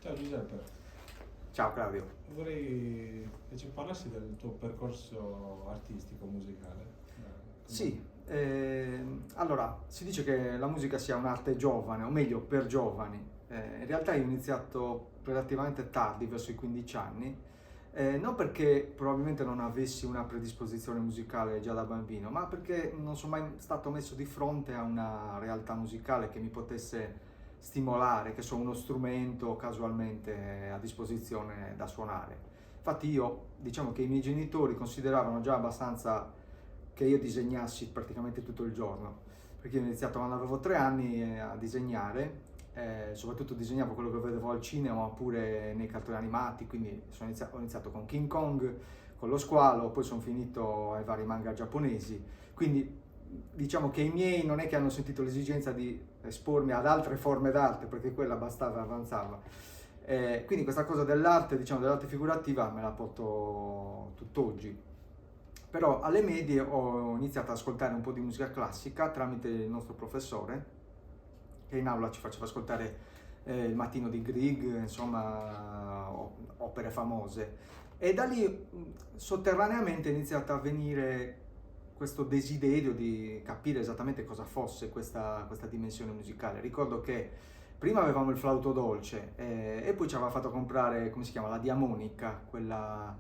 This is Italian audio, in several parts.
Ciao Giuseppe, Ciao Claudio. vorrei che ci parlassi del tuo percorso artistico, musicale. Sì, allora si dice che la musica sia un'arte giovane, o meglio per giovani. In realtà io ho iniziato relativamente tardi, verso i 15 anni, non perché probabilmente non avessi una predisposizione musicale già da bambino, ma perché non sono mai stato messo di fronte a una realtà musicale che mi potesse stimolare, che so, uno strumento casualmente a disposizione da suonare. Infatti io, diciamo che i miei genitori consideravano già abbastanza che io disegnassi praticamente tutto il giorno, perché io ho iniziato quando avevo 3 anni a disegnare, soprattutto disegnavo quello che vedevo al cinema oppure nei cartoni animati, quindi ho iniziato con King Kong, con lo squalo, poi sono finito ai vari manga giapponesi, quindi diciamo che i miei non è che hanno sentito l'esigenza di espormi ad altre forme d'arte, perché quella bastava, avanzava. Quindi questa cosa dell'arte, diciamo dell'arte figurativa, me la porto tutt'oggi. Però alle medie ho iniziato ad ascoltare un po' di musica classica tramite il nostro professore, che in aula ci faceva ascoltare il Mattino di Grieg, insomma, opere famose. E da lì sotterraneamente è iniziato a venire questo desiderio di capire esattamente cosa fosse questa dimensione musicale. Ricordo che prima avevamo il flauto dolce e poi ci aveva fatto comprare, come si chiama, la diamonica, quella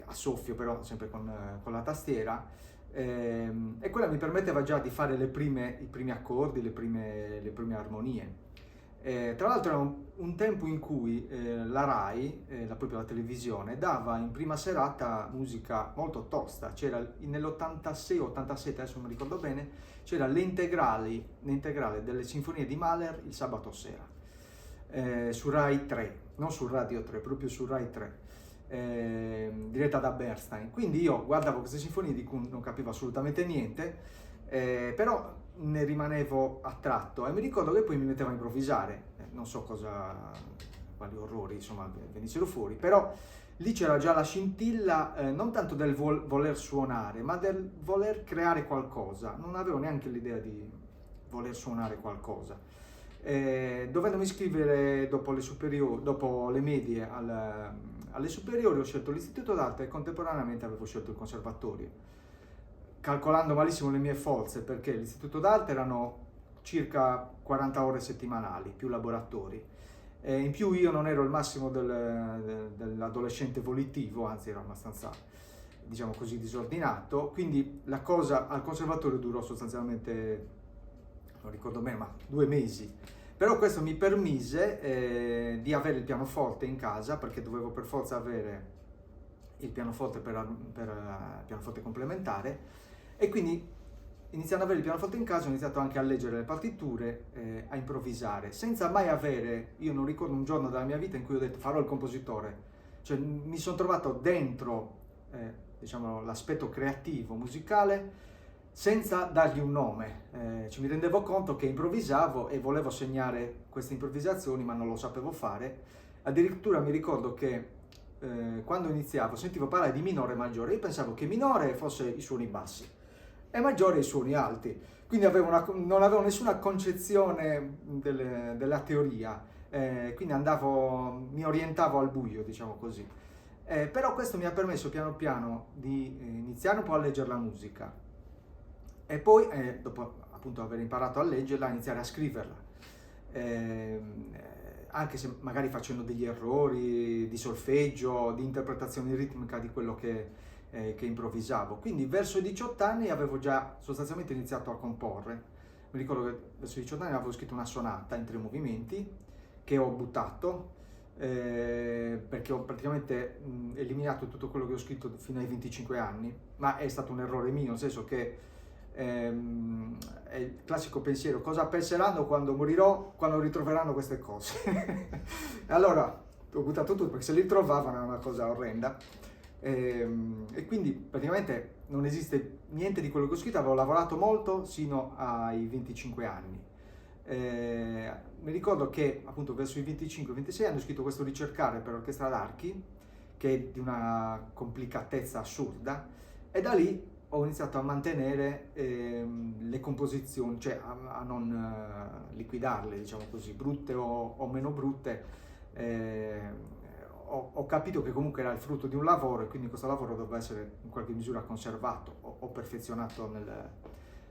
a soffio però sempre con la tastiera, e quella mi permetteva già di fare i primi accordi, le prime armonie. Tra l'altro era un tempo in cui la RAI, proprio la televisione, dava in prima serata musica molto tosta. C'era nell'86-87, adesso non mi ricordo bene, c'era l'integrale delle sinfonie di Mahler il sabato sera, su Rai 3, non su Radio 3, proprio su Rai 3, diretta da Bernstein. Quindi io guardavo queste sinfonie di cui non capivo assolutamente niente, però ne rimanevo attratto e mi ricordo che poi mi mettevo a improvvisare, non so quali orrori insomma venissero fuori, però lì c'era già la scintilla, non tanto del voler suonare, ma del voler creare qualcosa. Non avevo neanche l'idea di voler suonare qualcosa. Dovendomi iscrivere dopo le medie alle superiori, ho scelto l'istituto d'arte e contemporaneamente avevo scelto il conservatorio, calcolando malissimo le mie forze, perché l'istituto d'arte erano circa 40 ore settimanali più laboratori. In più io non ero il massimo dell'adolescente volitivo, anzi ero abbastanza, diciamo così, disordinato, quindi la cosa al conservatorio durò sostanzialmente, non ricordo bene, ma 2 mesi. Però questo mi permise di avere il pianoforte in casa, perché dovevo per forza avere il pianoforte per pianoforte complementare, e quindi iniziando ad avere il pianoforte in casa ho iniziato anche a leggere le partiture, a improvvisare, senza mai avere, io non ricordo un giorno della mia vita in cui ho detto farò il compositore, cioè mi sono trovato dentro diciamo, l'aspetto creativo, musicale, senza dargli un nome. Mi rendevo conto che improvvisavo e volevo segnare queste improvvisazioni, ma non lo sapevo fare. Addirittura mi ricordo che quando iniziavo sentivo parlare di minore e maggiore, io pensavo che minore fosse i suoni bassi e maggiore i suoni alti, quindi non avevo nessuna concezione della teoria, quindi mi orientavo al buio, diciamo così. Però questo mi ha permesso piano piano di iniziare un po' a leggere la musica e poi, dopo appunto aver imparato a leggerla, iniziare a scriverla. Anche se magari facendo degli errori di solfeggio, di interpretazione ritmica di quello che improvvisavo. Quindi verso i 18 anni avevo già sostanzialmente iniziato a comporre. Mi ricordo che verso i 18 anni avevo scritto una sonata in 3 movimenti che ho buttato, perché ho praticamente eliminato tutto quello che ho scritto fino ai 25 anni, ma è stato un errore mio, nel senso che è il classico pensiero: cosa penseranno quando morirò, quando ritroveranno queste cose? Allora ho buttato tutto, perché se li ritrovavano era una cosa orrenda, e quindi praticamente non esiste niente di quello che ho scritto. Avevo lavorato molto sino ai 25 anni. Mi ricordo che appunto verso i 25-26 anni ho scritto questo ricercare per orchestra d'archi, che è di una complicatezza assurda, e da lì ho iniziato a mantenere le composizioni, cioè a non liquidarle, diciamo così, brutte o meno brutte, Ho capito che comunque era il frutto di un lavoro e quindi questo lavoro doveva essere in qualche misura conservato o perfezionato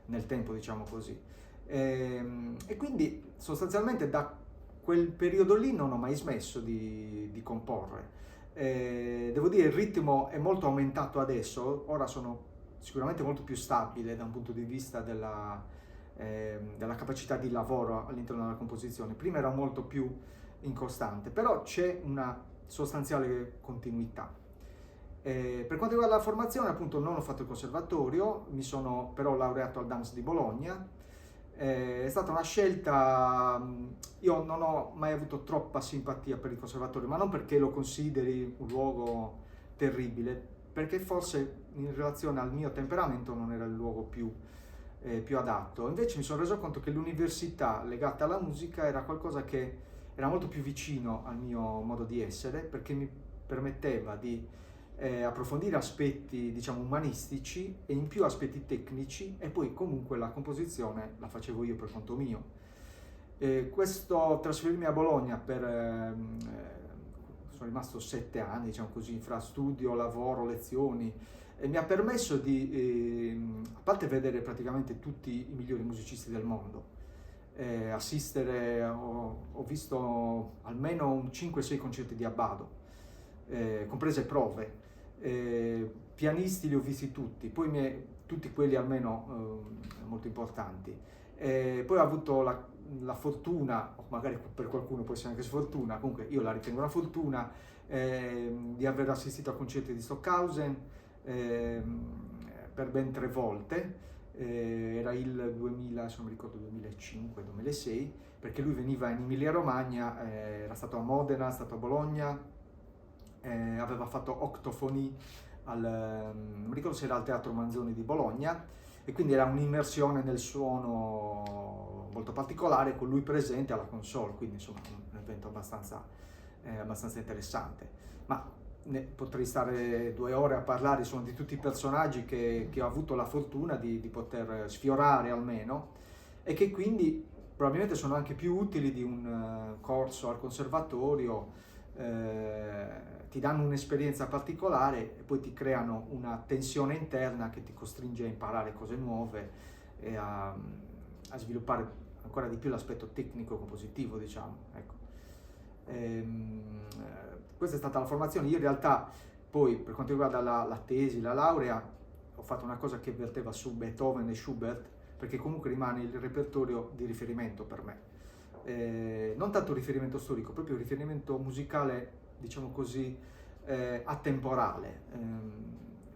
nel tempo, diciamo così. E quindi sostanzialmente da quel periodo lì non ho mai smesso di comporre. Devo dire il ritmo è molto aumentato adesso, ora sono sicuramente molto più stabile da un punto di vista della capacità di lavoro all'interno della composizione. Prima era molto più incostante, però c'è una sostanziale continuità. Per quanto riguarda la formazione, appunto non ho fatto il conservatorio, mi sono però laureato al DAMS di Bologna. È stata una scelta, io non ho mai avuto troppa simpatia per il conservatorio, ma non perché lo consideri un luogo terribile, perché forse in relazione al mio temperamento non era il luogo più adatto. Invece mi sono reso conto che l'università legata alla musica era qualcosa che era molto più vicino al mio modo di essere, perché mi permetteva di approfondire aspetti, diciamo, umanistici e in più aspetti tecnici, e poi comunque la composizione la facevo io per conto mio. Questo trasferirmi a Bologna sono rimasto 7 anni, diciamo così, fra studio, lavoro, lezioni, e mi ha permesso di, a parte vedere praticamente tutti i migliori musicisti del mondo, assistere, ho visto almeno 5-6 concerti di Abbado, comprese prove, pianisti li ho visti tutti, poi tutti quelli almeno molto importanti. Poi ho avuto la fortuna, o magari per qualcuno può essere anche sfortuna, comunque io la ritengo una fortuna, di aver assistito a concerti di Stockhausen per ben 3 volte. Era il 2000, se non mi ricordo, 2005-2006, perché lui veniva in Emilia Romagna, era stato a Modena, è stato a Bologna, aveva fatto Octofoni non mi ricordo se era al Teatro Manzoni di Bologna, e quindi era un'immersione nel suono molto particolare con lui presente alla console, quindi insomma un evento abbastanza interessante. Ma potrei stare 2 ore a parlare, insomma, di tutti i personaggi che ho avuto la fortuna di poter sfiorare almeno, e che quindi probabilmente sono anche più utili di un corso al conservatorio. Ti danno un'esperienza particolare e poi ti creano una tensione interna che ti costringe a imparare cose nuove e a sviluppare ancora di più l'aspetto tecnico compositivo, diciamo, ecco. Questa è stata la formazione. Io in realtà poi, per quanto riguarda la tesi, la laurea, ho fatto una cosa che verteva su Beethoven e Schubert, perché comunque rimane il repertorio di riferimento per me. Non tanto riferimento storico, proprio riferimento musicale, diciamo così, atemporale.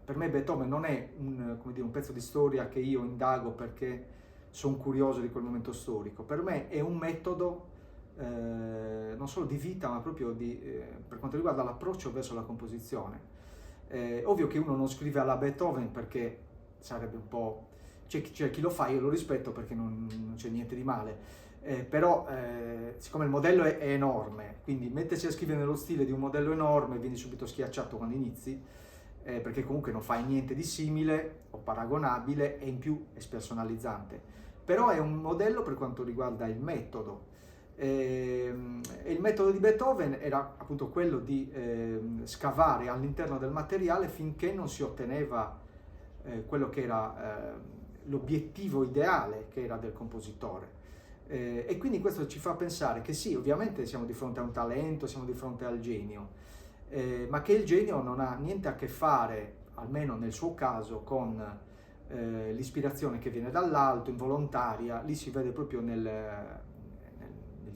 Per me Beethoven non è un pezzo di storia che io indago perché sono curioso di quel momento storico. Per me è un metodo non solo di vita, ma proprio per quanto riguarda l'approccio verso la composizione. Ovvio che uno non scrive alla Beethoven perché sarebbe un po'... C'è chi lo fa, io lo rispetto perché non c'è niente di male. Però siccome il modello è enorme, quindi mettersi a scrivere nello stile di un modello enorme vieni subito schiacciato quando inizi, perché comunque non fai niente di simile o paragonabile e in più è spersonalizzante. Però è un modello per quanto riguarda il metodo, e il metodo di Beethoven era appunto quello di scavare all'interno del materiale finché non si otteneva quello che era l'obiettivo ideale che era del compositore. E quindi questo ci fa pensare che sì, ovviamente siamo di fronte a un talento, siamo di fronte al genio, ma che il genio non ha niente a che fare, almeno nel suo caso, con l'ispirazione che viene dall'alto, involontaria. Lì si vede proprio negli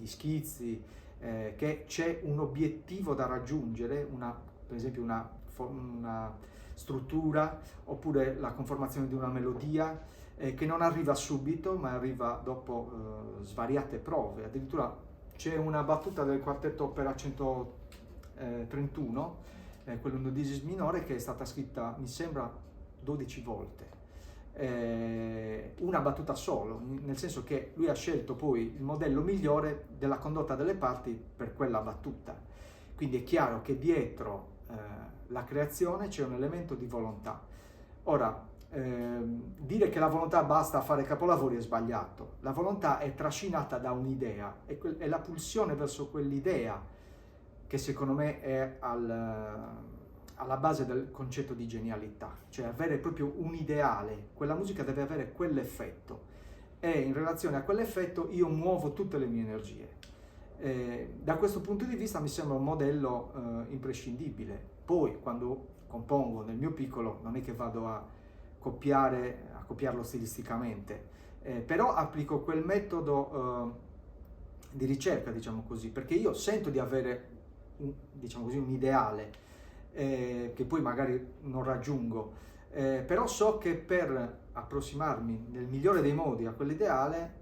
schizzi che c'è un obiettivo da raggiungere, per esempio una struttura, oppure la conformazione di una melodia, che non arriva subito, ma arriva dopo svariate prove. Addirittura c'è una battuta del quartetto opera 131, quello in do diesis minore, che è stata scritta, mi sembra, 12 volte. Una battuta solo, nel senso che lui ha scelto poi il modello migliore della condotta delle parti per quella battuta. Quindi è chiaro che dietro la creazione c'è un elemento di volontà. Ora, dire che la volontà basta a fare capolavori è sbagliato. La volontà è trascinata da un'idea, e la pulsione verso quell'idea che secondo me è alla base del concetto di genialità, cioè avere proprio un ideale, quella musica deve avere quell'effetto e in relazione a quell'effetto io muovo tutte le mie energie. Da questo punto di vista mi sembra un modello imprescindibile. Poi quando compongo nel mio piccolo non è che vado a copiarlo stilisticamente, però applico quel metodo di ricerca, diciamo così, perché io sento di avere diciamo così, un ideale che poi magari non raggiungo, però so che per approssimarmi nel migliore dei modi a quell'ideale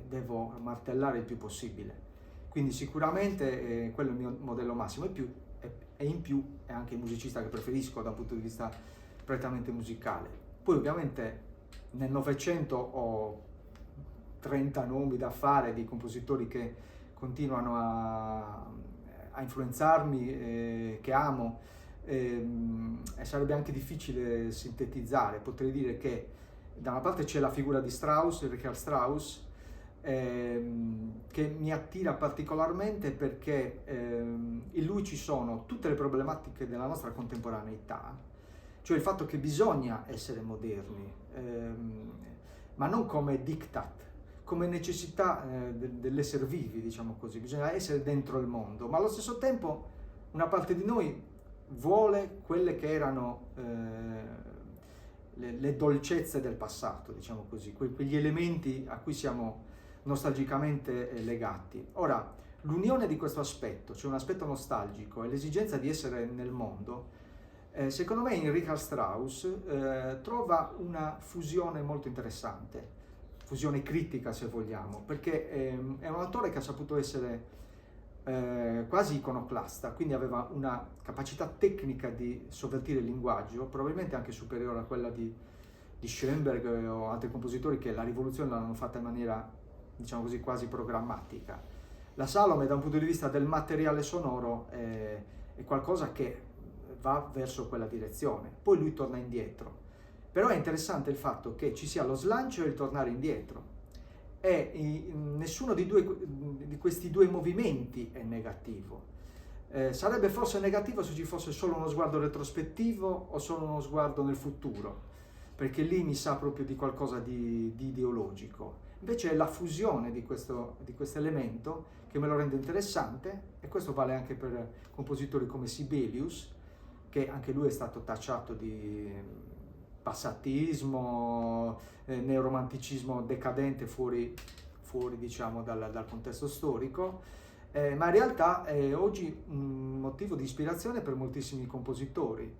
devo martellare il più possibile. Quindi sicuramente quello è il mio modello massimo e in più è anche il musicista che preferisco da un punto di vista prettamente musicale. Poi ovviamente nel Novecento ho 30 nomi da fare di compositori che continuano a influenzarmi, che amo, e sarebbe anche difficile sintetizzare. Potrei dire che da una parte c'è la figura di Strauss, Richard Strauss, che mi attira particolarmente perché in lui ci sono tutte le problematiche della nostra contemporaneità, cioè il fatto che bisogna essere moderni, ma non come diktat, come necessità dell'essere vivi, diciamo così, bisogna essere dentro il mondo, ma allo stesso tempo una parte di noi vuole quelle che erano le dolcezze del passato, diciamo così, quegli elementi a cui siamo nostalgicamente legati. Ora, l'unione di questo aspetto, cioè un aspetto nostalgico e l'esigenza di essere nel mondo, secondo me in Richard Strauss trova una fusione molto interessante, fusione critica se vogliamo, perché è un autore che ha saputo essere quasi iconoclasta, quindi aveva una capacità tecnica di sovvertire il linguaggio, probabilmente anche superiore a quella di Schoenberg o altri compositori che la rivoluzione l'hanno fatta in maniera, diciamo così, quasi programmatica. La Salome da un punto di vista del materiale sonoro è qualcosa che va verso quella direzione, poi lui torna indietro. Però è interessante il fatto che ci sia lo slancio e il tornare indietro e nessuno di questi due movimenti è negativo. Sarebbe forse negativo se ci fosse solo uno sguardo retrospettivo o solo uno sguardo nel futuro, perché lì mi sa proprio di qualcosa di ideologico. Invece è la fusione di questo elemento che me lo rende interessante, e questo vale anche per compositori come Sibelius, che anche lui è stato tacciato di passatismo, neoromanticismo decadente fuori diciamo dal contesto storico, ma in realtà è oggi un motivo di ispirazione per moltissimi compositori,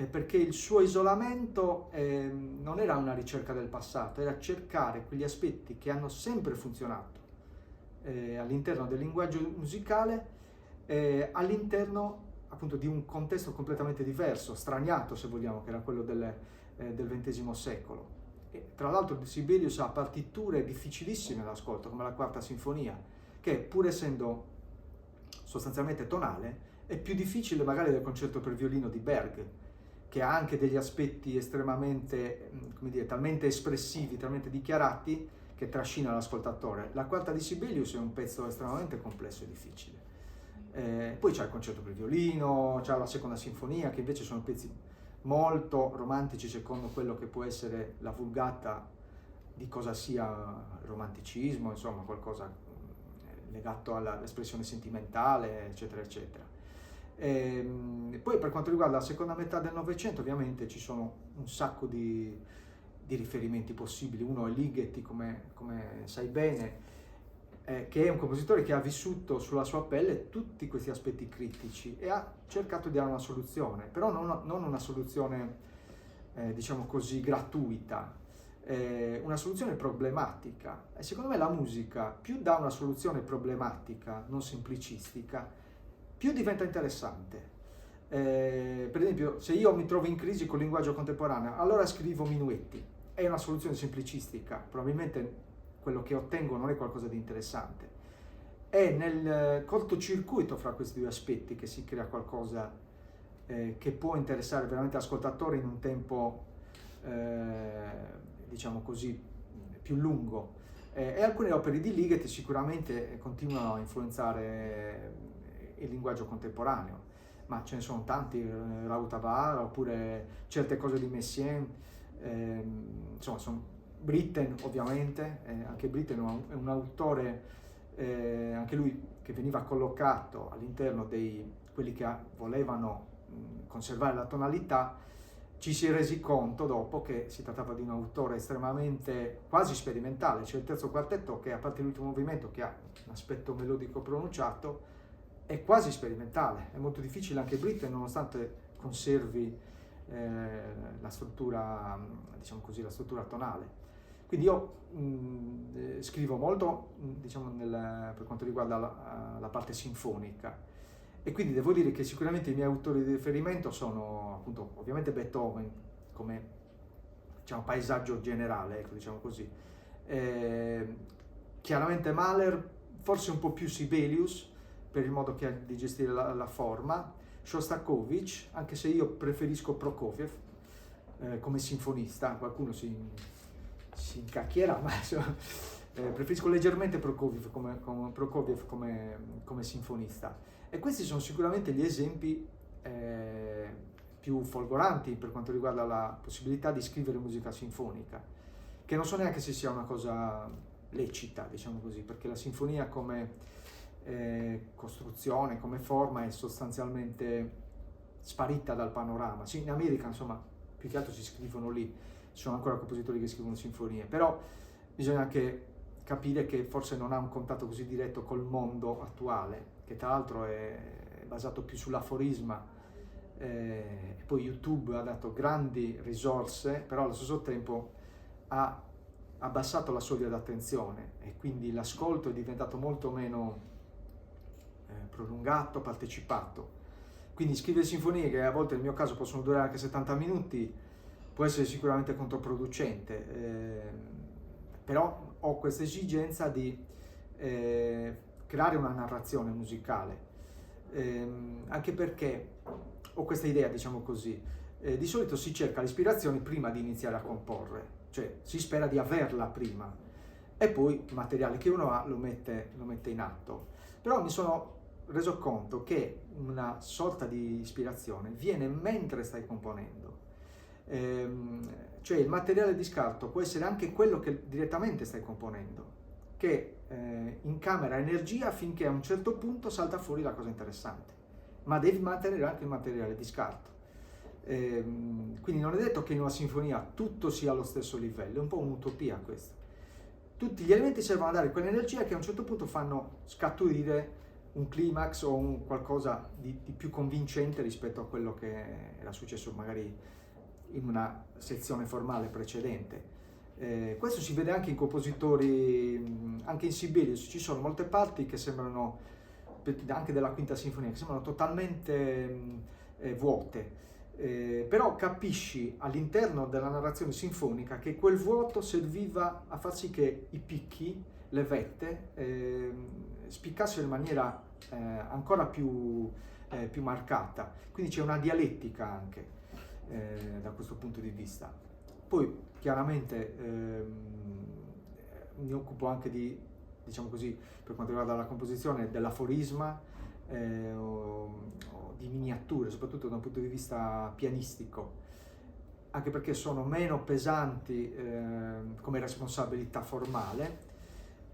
perché il suo isolamento non era una ricerca del passato, era cercare quegli aspetti che hanno sempre funzionato all'interno del linguaggio musicale, all'interno appunto di un contesto completamente diverso, straniato se vogliamo, che era quello del XX secolo. E, tra l'altro Sibelius ha partiture difficilissime all'ascolto, come la Quarta Sinfonia, che pur essendo sostanzialmente tonale, è più difficile magari del concerto per violino di Berg, che ha anche degli aspetti estremamente, come dire, talmente espressivi, talmente dichiarati, che trascina l'ascoltatore. La Quarta di Sibelius è un pezzo estremamente complesso e difficile. Poi c'è il concerto per violino, c'è la Seconda Sinfonia, che invece sono pezzi molto romantici secondo quello che può essere la vulgata di cosa sia romanticismo, insomma qualcosa legato all'espressione sentimentale, eccetera, eccetera. Poi per quanto riguarda la seconda metà del Novecento, ovviamente ci sono un sacco di riferimenti possibili. Uno è Ligeti, come sai bene, che è un compositore che ha vissuto sulla sua pelle tutti questi aspetti critici e ha cercato di dare una soluzione, però non una soluzione, diciamo così, gratuita, una soluzione problematica. E secondo me la musica, più dà una soluzione problematica, non semplicistica, più diventa interessante. Per esempio, se io mi trovo in crisi col linguaggio contemporaneo, allora scrivo minuetti. È una soluzione semplicistica, probabilmente quello che ottengo non è qualcosa di interessante. È nel cortocircuito fra questi due aspetti che si crea qualcosa che può interessare veramente l'ascoltatore in un tempo, diciamo così, più lungo. E alcune opere di Ligeti sicuramente continuano a influenzare il linguaggio contemporaneo, ma ce ne sono tanti, Raut Avar, oppure certe cose di Messiaen, insomma, sono Britten ovviamente, anche Britten è un autore, anche lui che veniva collocato all'interno dei quelli che volevano conservare la tonalità. Ci si è resi conto dopo che si trattava di un autore estremamente quasi sperimentale, cioè il terzo quartetto, che a parte l'ultimo movimento che ha un aspetto melodico pronunciato, è quasi sperimentale, è molto difficile anche Britten, nonostante conservi la struttura, diciamo così, la struttura tonale. Quindi io scrivo molto, diciamo, per quanto riguarda la parte sinfonica, e quindi devo dire che sicuramente i miei autori di riferimento sono appunto ovviamente Beethoven come, diciamo, paesaggio generale, ecco, diciamo così, chiaramente Mahler, forse un po' più Sibelius per il modo che ha di gestire la forma, Shostakovich, anche se io preferisco Prokofiev come sinfonista, qualcuno si incacchierà, ma insomma, preferisco leggermente Prokofiev come sinfonista. E questi sono sicuramente gli esempi più folgoranti per quanto riguarda la possibilità di scrivere musica sinfonica, che non so neanche se sia una cosa lecita, diciamo così, perché la sinfonia come costruzione, come forma, è sostanzialmente sparita dal panorama. Sì, in America, insomma, più che altro si scrivono lì, ci sono ancora compositori che scrivono sinfonie, però bisogna anche capire che forse non ha un contatto così diretto col mondo attuale, che tra l'altro è basato più sull'aforisma, e poi YouTube ha dato grandi risorse, però allo stesso tempo ha abbassato la soglia d'attenzione, e quindi l'ascolto è diventato molto meno prolungato, partecipato. Quindi scrivere sinfonie, che a volte nel mio caso possono durare anche 70 minuti, può essere sicuramente controproducente, però ho questa esigenza di creare una narrazione musicale, anche perché ho questa idea, diciamo così, di solito si cerca l'ispirazione prima di iniziare a comporre, cioè si spera di averla prima e poi il materiale che uno ha lo mette in atto. Però mi sono reso conto che una sorta di ispirazione viene mentre stai componendo, cioè il materiale di scarto può essere anche quello che direttamente stai componendo, che incamera energia finché a un certo punto salta fuori la cosa interessante, ma devi mantenere anche il materiale di scarto. Quindi non è detto che in una sinfonia tutto sia allo stesso livello, è un po' un'utopia questo. Tutti gli elementi servono a dare quell'energia che a un certo punto fanno scaturire un climax o un qualcosa di più convincente rispetto a quello che era successo magari in una sezione formale precedente. Questo si vede anche in compositori, anche in Sibelius ci sono molte parti che sembrano, anche della quinta sinfonia, che sembrano totalmente vuote, però capisci all'interno della narrazione sinfonica che quel vuoto serviva a far sì che i picchi, le vette, spiccassero in maniera ancora più marcata, quindi c'è una dialettica anche da questo punto di vista. Poi chiaramente mi occupo anche di, diciamo così, per quanto riguarda la composizione, dell'aforisma o di miniature, soprattutto da un punto di vista pianistico, anche perché sono meno pesanti come responsabilità formale,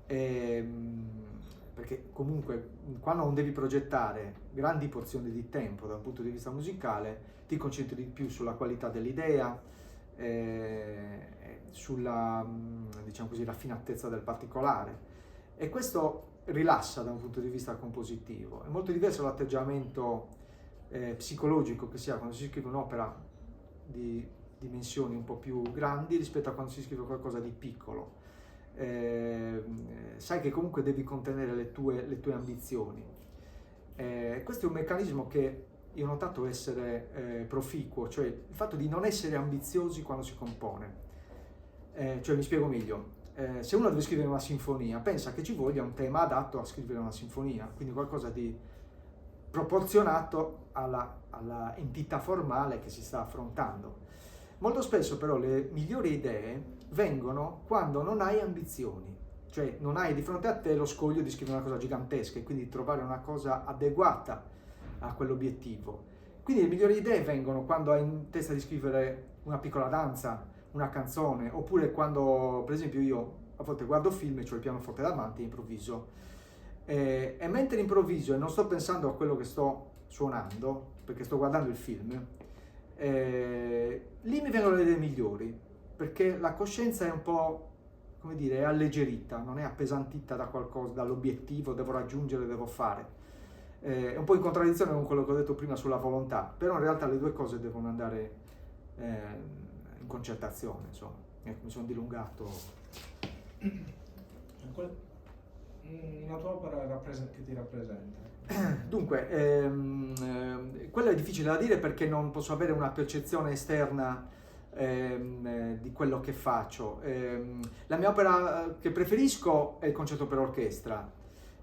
perché comunque quando non devi progettare grandi porzioni di tempo dal punto di vista musicale ti concentri di più sulla qualità dell'idea, sulla, diciamo così, raffinatezza del particolare, e questo rilassa da un punto di vista compositivo. È molto diverso l'atteggiamento psicologico che si ha quando si scrive un'opera di dimensioni un po' più grandi rispetto a quando si scrive qualcosa di piccolo. Sai che comunque devi contenere le tue ambizioni. Questo è un meccanismo che io ho notato essere proficuo, cioè il fatto di non essere ambiziosi quando si compone. Cioè, mi spiego meglio. Se uno deve scrivere una sinfonia, pensa che ci voglia un tema adatto a scrivere una sinfonia, quindi qualcosa di proporzionato alla entità formale che si sta affrontando. Molto spesso però le migliori idee vengono quando non hai ambizioni, cioè non hai di fronte a te lo scoglio di scrivere una cosa gigantesca e quindi trovare una cosa adeguata a quell'obiettivo. Quindi le migliori idee vengono quando hai in testa di scrivere una piccola danza, una canzone, oppure quando, per esempio, io a volte guardo film e ho il pianoforte davanti e improvviso. E mentre improvviso e non sto pensando a quello che sto suonando, perché sto guardando il film, lì mi vengono le idee migliori, perché la coscienza è un po', come dire, è alleggerita, non è appesantita da qualcosa, dall'obiettivo, devo raggiungere, devo fare. È un po' in contraddizione con quello che ho detto prima sulla volontà, però in realtà le due cose devono andare in concertazione, insomma. Ecco, mi sono dilungato. Una tua opera che ti rappresenta? Dunque, quello è difficile da dire perché non posso avere una percezione esterna di quello che faccio. La mia opera che preferisco è il concerto per orchestra,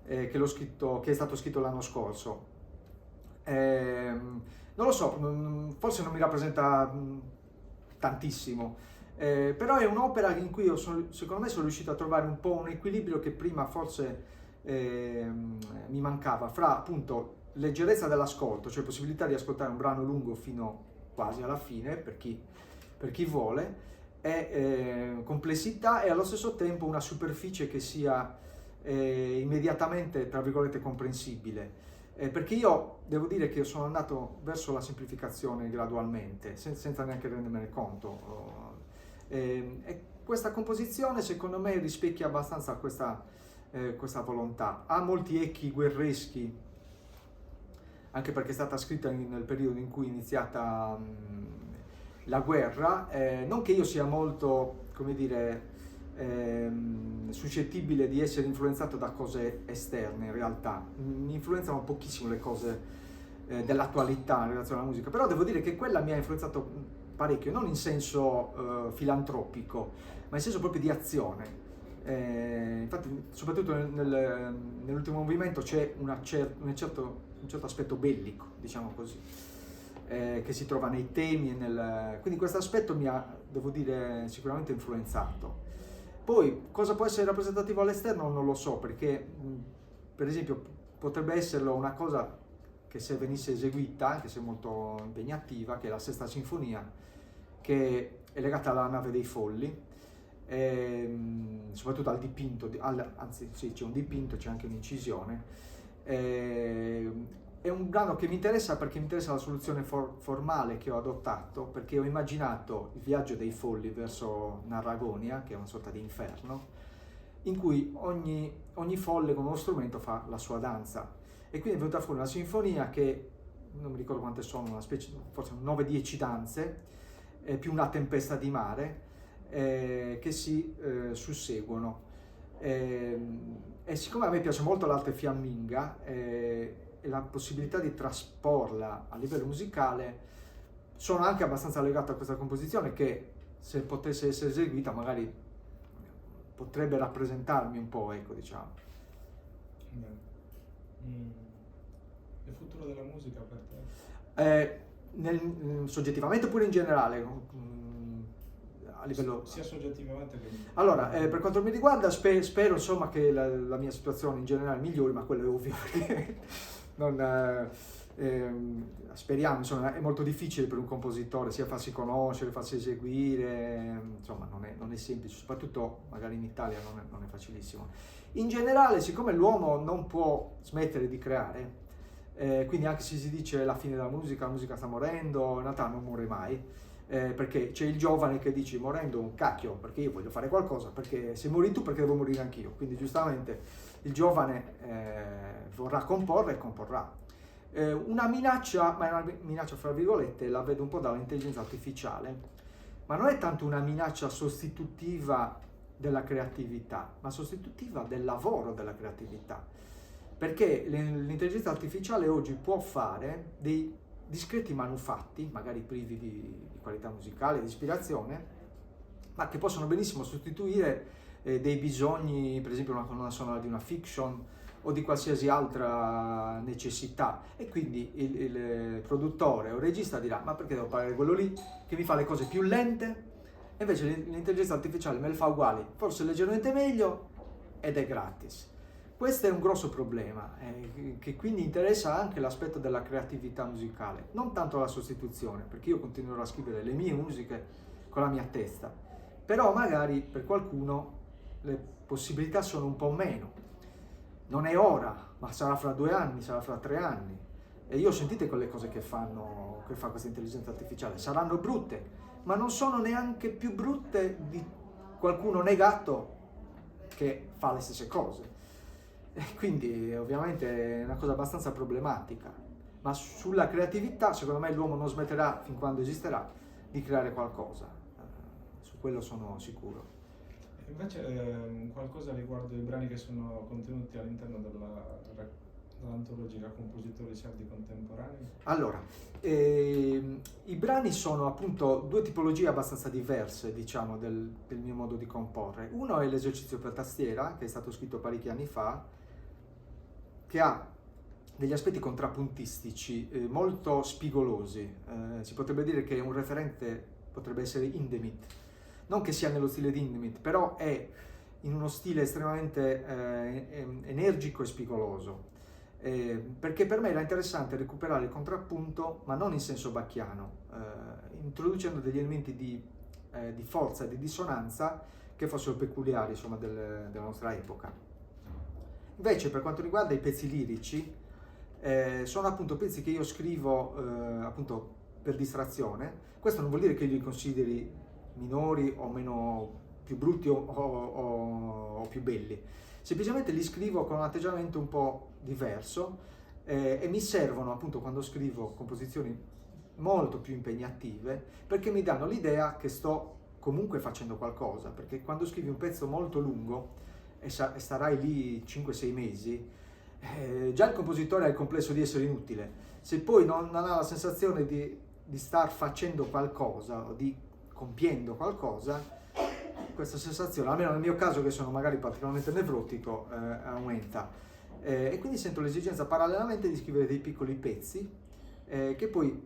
che è stato scritto l'anno scorso. Non lo so, forse non mi rappresenta tantissimo, però è un'opera in cui io secondo me sono riuscito a trovare un po' un equilibrio che prima forse mi mancava, fra appunto leggerezza dell'ascolto, cioè possibilità di ascoltare un brano lungo fino quasi alla fine per chi vuole, e complessità e allo stesso tempo una superficie che sia immediatamente, tra virgolette, comprensibile. Perché io devo dire che sono andato verso la semplificazione gradualmente, senza neanche rendermene conto. E questa composizione secondo me rispecchia abbastanza questa volontà. Ha molti echi guerreschi, anche perché è stata scritta nel periodo in cui è iniziata la guerra. Non che io sia molto, come dire, suscettibile di essere influenzato da cose esterne, in realtà mi influenzano pochissimo le cose dell'attualità in relazione alla musica, però devo dire che quella mi ha influenzato parecchio, non in senso filantropico, ma in senso proprio di azione. Infatti soprattutto nell'ultimo movimento c'è un certo aspetto bellico, diciamo così, che si trova nei temi quindi questo aspetto mi ha, devo dire, sicuramente influenzato. Poi cosa può essere rappresentativo all'esterno non lo so, perché per esempio potrebbe esserlo una cosa che se venisse eseguita, anche se molto impegnativa, che è la Sesta Sinfonia, che è legata alla Nave dei Folli, soprattutto al dipinto, anzi sì, c'è un dipinto, c'è anche un'incisione. È un brano che mi interessa perché mi interessa la soluzione formale che ho adottato, perché ho immaginato il viaggio dei folli verso Narragonia, che è una sorta di inferno, in cui ogni folle con uno strumento fa la sua danza. E quindi è venuta fuori una sinfonia che, non mi ricordo quante sono, una specie, forse 9-10 danze, più una tempesta di mare, che si susseguono. E siccome a me piace molto l'arte fiamminga, e la possibilità di trasporla a livello musicale, sono anche abbastanza legato a questa composizione che, se potesse essere eseguita, magari potrebbe rappresentarmi un po', ecco, diciamo. Il futuro della musica per te? Soggettivamente oppure in generale? A livello... Sia soggettivamente che... Allora, per quanto mi riguarda, spero insomma che la mia situazione in generale migliori, ma quello è ovvio, perché speriamo, insomma, è molto difficile per un compositore sia farsi conoscere, farsi eseguire, insomma non è semplice, soprattutto magari in Italia non è facilissimo. In generale, siccome l'uomo non può smettere di creare, quindi anche se si dice la fine della musica, la musica sta morendo, in realtà non muore mai, perché c'è il giovane che dice morendo un cacchio, perché io voglio fare qualcosa, perché se muori tu perché devo morire anch'io, quindi giustamente il giovane vorrà comporre e comporrà. Una minaccia, ma è una minaccia fra virgolette, la vedo un po' dall'intelligenza artificiale, ma non è tanto una minaccia sostitutiva della creatività, ma sostitutiva del lavoro della creatività, perché l'intelligenza artificiale oggi può fare dei discreti manufatti, magari privi di qualità musicale, di ispirazione, ma che possono benissimo sostituire dei bisogni, per esempio una colonna sonora di una fiction o di qualsiasi altra necessità, e quindi il produttore o il regista dirà: ma perché devo pagare quello lì che mi fa le cose più lente? E invece l'intelligenza artificiale me le fa uguali, forse leggermente meglio, ed è gratis. Questo è un grosso problema, che quindi interessa anche l'aspetto della creatività musicale, non tanto la sostituzione, perché io continuerò a scrivere le mie musiche con la mia testa, però magari per qualcuno le possibilità sono un po' meno. Non è ora, ma sarà fra 2 anni, sarà fra 3 anni. E io sentite quelle cose che fa questa intelligenza artificiale, saranno brutte, ma non sono neanche più brutte di qualcuno negato che fa le stesse cose. E quindi ovviamente è una cosa abbastanza problematica, ma sulla creatività secondo me l'uomo non smetterà fin quando esisterà di creare qualcosa, su quello sono sicuro. Invece qualcosa riguardo i brani che sono contenuti all'interno dell'antologia Compositori sardi contemporanei? Allora, i brani sono appunto 2 tipologie abbastanza diverse, diciamo, del mio modo di comporre. Uno è l'esercizio per tastiera, che è stato scritto parecchi anni fa, che ha degli aspetti contrappuntistici molto spigolosi. Si potrebbe dire che un referente potrebbe essere Hindemith, non che sia nello stile di Hindemith, però è in uno stile estremamente energico e spigoloso, perché per me era interessante recuperare il contrappunto, ma non in senso bacchiano, introducendo degli elementi di forza e di dissonanza che fossero peculiari, insomma, della nostra epoca. Invece per quanto riguarda i pezzi lirici, sono appunto pezzi che io scrivo appunto per distrazione. Questo non vuol dire che io li consideri minori o meno, più brutti o più belli, semplicemente li scrivo con un atteggiamento un po' diverso, e mi servono appunto quando scrivo composizioni molto più impegnative, perché mi danno l'idea che sto comunque facendo qualcosa, perché quando scrivi un pezzo molto lungo e starai lì 5-6 mesi, già il compositore ha il complesso di essere inutile. Se poi non ha la sensazione di star facendo qualcosa o di compiendo qualcosa, questa sensazione, almeno nel mio caso che sono magari particolarmente nevrotico, aumenta. E quindi sento l'esigenza parallelamente di scrivere dei piccoli pezzi, che poi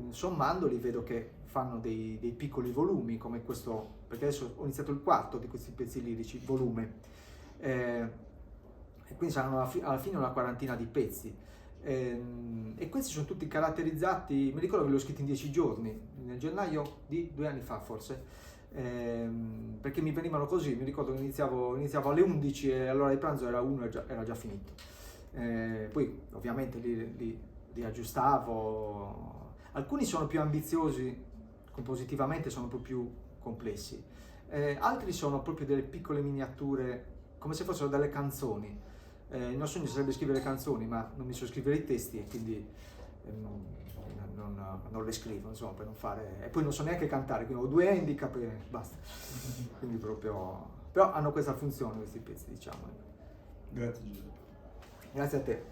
sommandoli vedo che fanno dei piccoli volumi, come questo, perché adesso ho iniziato il 4 di questi pezzi lirici, volume. E quindi saranno alla fine una 40ina di pezzi, e questi sono tutti caratterizzati, mi ricordo che li ho scritti in 10 giorni, nel gennaio di 2 anni fa forse, perché mi venivano così, mi ricordo che iniziavo alle 11 e all'ora di pranzo era 1 e era già finito. Poi ovviamente li aggiustavo, alcuni sono più ambiziosi compositivamente, sono un po' più complessi, altri sono proprio delle piccole miniature, come se fossero delle canzoni. Il mio sogno sarebbe scrivere canzoni, ma non mi so scrivere i testi e quindi non le scrivo, insomma, per non fare. E poi non so neanche cantare, quindi ho 2 handicap e basta. Quindi proprio. Però hanno questa funzione questi pezzi, diciamo. Grazie Giuseppe. Grazie a te.